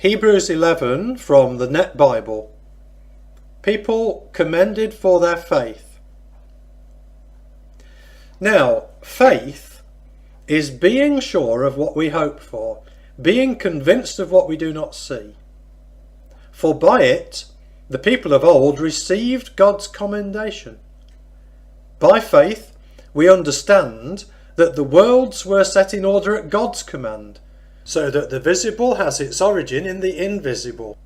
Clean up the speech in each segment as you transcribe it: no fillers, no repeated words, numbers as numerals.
Hebrews 11 from the Net Bible. People commended for their faith. Now, faith is being sure of what we hope for, being convinced of what we do not see. For by it the people of old received God's commendation. By faith we understand that the worlds were set in order at God's command, so that the visible has its origin in the invisible.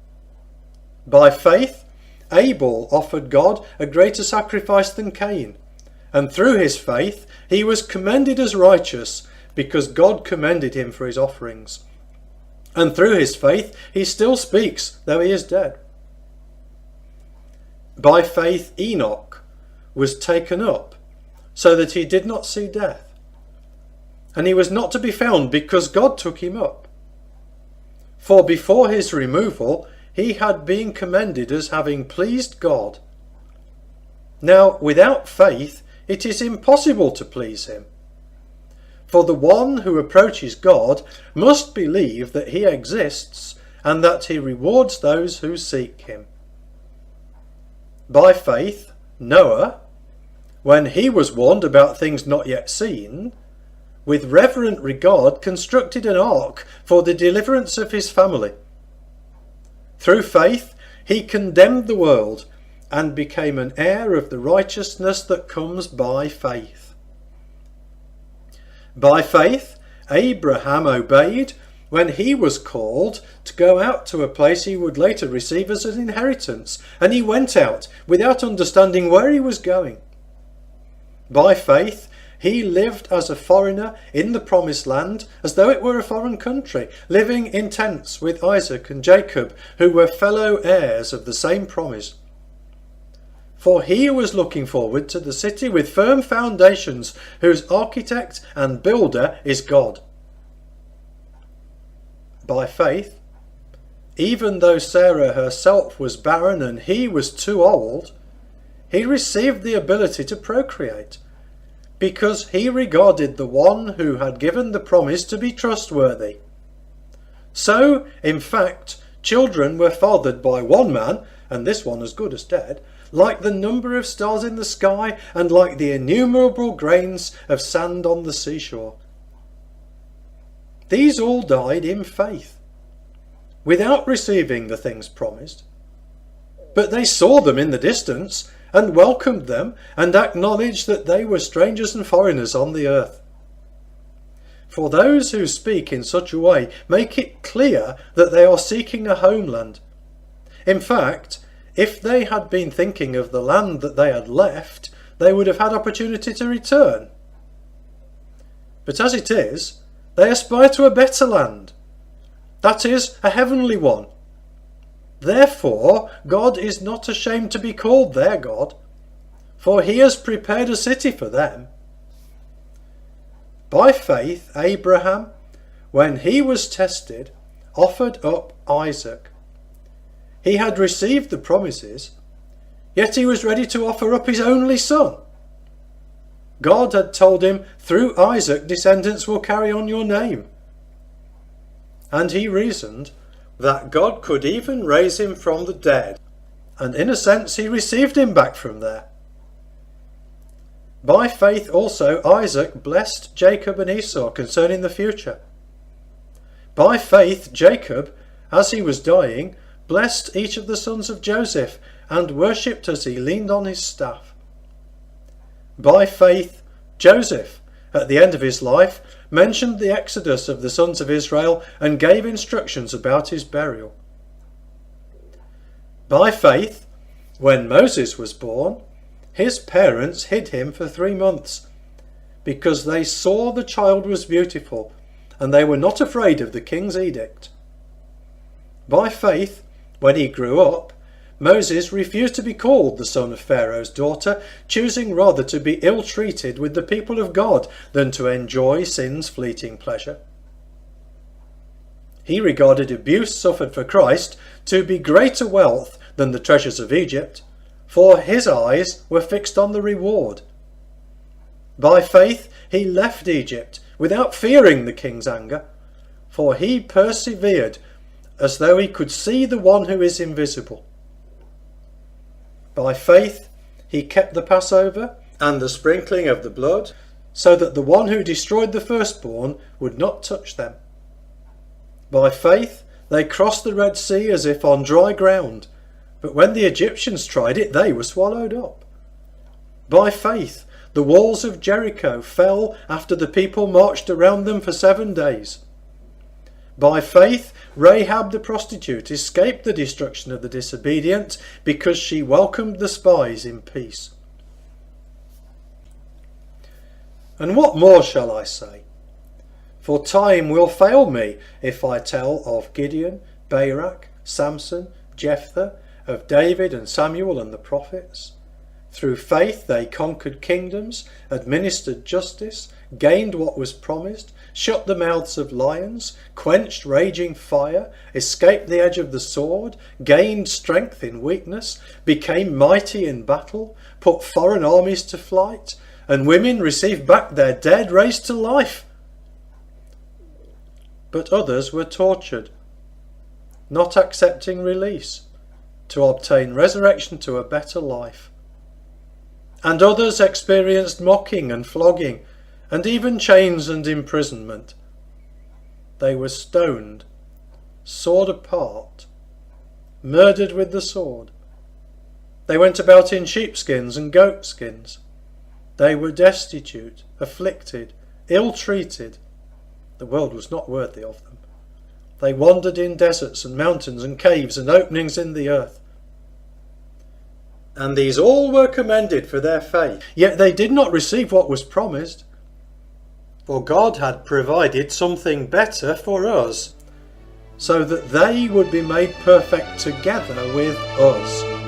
By faith Abel offered God a greater sacrifice than Cain, and through his faith he was commended as righteous, because God commended him for his offerings. And through his faith he still speaks, though he is dead. By faith Enoch was taken up, so that he did not see death. And he was not to be found, because God took him up. For before his removal he had been commended as having pleased God. Now without faith it is impossible to please him. For the one who approaches God must believe that he exists, and that he rewards those who seek him. By faith Noah, when he was warned about things not yet seen, with reverent regard constructed an ark for the deliverance of his family. Through faith he condemned the world, and became an heir of the righteousness that comes by faith. By faith Abraham obeyed when he was called to go out to a place he would later receive as an inheritance, and he went out without understanding where he was going. By faith he lived as a foreigner in the promised land, as though it were a foreign country, living in tents with Isaac and Jacob, who were fellow heirs of the same promise. For he was looking forward to the city with firm foundations, whose architect and builder is God. By faith, even though Sarah herself was barren and he was too old, he received the ability to procreate, because he regarded the one who had given the promise to be trustworthy. So, in fact, children were fathered by one man, and this one as good as dead, like the number of stars in the sky, and like the innumerable grains of sand on the seashore. These all died in faith, without receiving the things promised. But they saw them in the distance, and welcomed them, and acknowledged that they were strangers and foreigners on the earth. For those who speak in such a way make it clear that they are seeking a homeland. In fact, if they had been thinking of the land that they had left, they would have had opportunity to return. But as it is, they aspire to a better land, that is, a heavenly one. Therefore, God is not ashamed to be called their God, for he has prepared a city for them. By faith, Abraham, when he was tested, offered up Isaac. He had received the promises, yet he was ready to offer up his only son. God had told him, through Isaac descendants will carry on your name. And he reasoned that God could even raise him from the dead, and in a sense he received him back from there. By faith also Isaac blessed Jacob and Esau concerning the future. By faith Jacob, as he was dying, blessed each of the sons of Joseph, and worshipped as he leaned on his staff. By faith Joseph, at the end of his life, mentioned the exodus of the sons of Israel and gave instructions about his burial. By faith, when Moses was born, his parents hid him for 3 months, because they saw the child was beautiful, and they were not afraid of the king's edict. By faith, when he grew up, Moses refused to be called the son of Pharaoh's daughter, choosing rather to be ill-treated with the people of God than to enjoy sin's fleeting pleasure. He regarded abuse suffered for Christ to be greater wealth than the treasures of Egypt, for his eyes were fixed on the reward. By faith he left Egypt without fearing the king's anger, for he persevered as though he could see the one who is invisible. By faith he kept the Passover and the sprinkling of the blood, so that the one who destroyed the firstborn would not touch them. By faith they crossed the Red Sea as if on dry ground, but when the Egyptians tried it, they were swallowed up. By faith the walls of Jericho fell after the people marched around them for 7 days. By faith Rahab the prostitute escaped the destruction of the disobedient, because she welcomed the spies in peace. And what more shall I say? For time will fail me if I tell of Gideon, Barak, Samson, Jephthah, of David and Samuel and the prophets. Through faith they conquered kingdoms, administered justice, gained what was promised, shut the mouths of lions, quenched raging fire, escaped the edge of the sword, gained strength in weakness, became mighty in battle, put foreign armies to flight, and women received back their dead raised to life. But others were tortured, not accepting release, to obtain resurrection to a better life. And others experienced mocking and flogging, and even chains and imprisonment. They were stoned, sawed apart, murdered with the sword. They went about in sheepskins and goatskins. They were destitute, afflicted, ill-treated. The world was not worthy of them. They wandered in deserts and mountains and caves and openings in the earth. And these all were commended for their faith. Yet they did not receive what was promised. For God had provided something better for us, so that they would be made perfect together with us.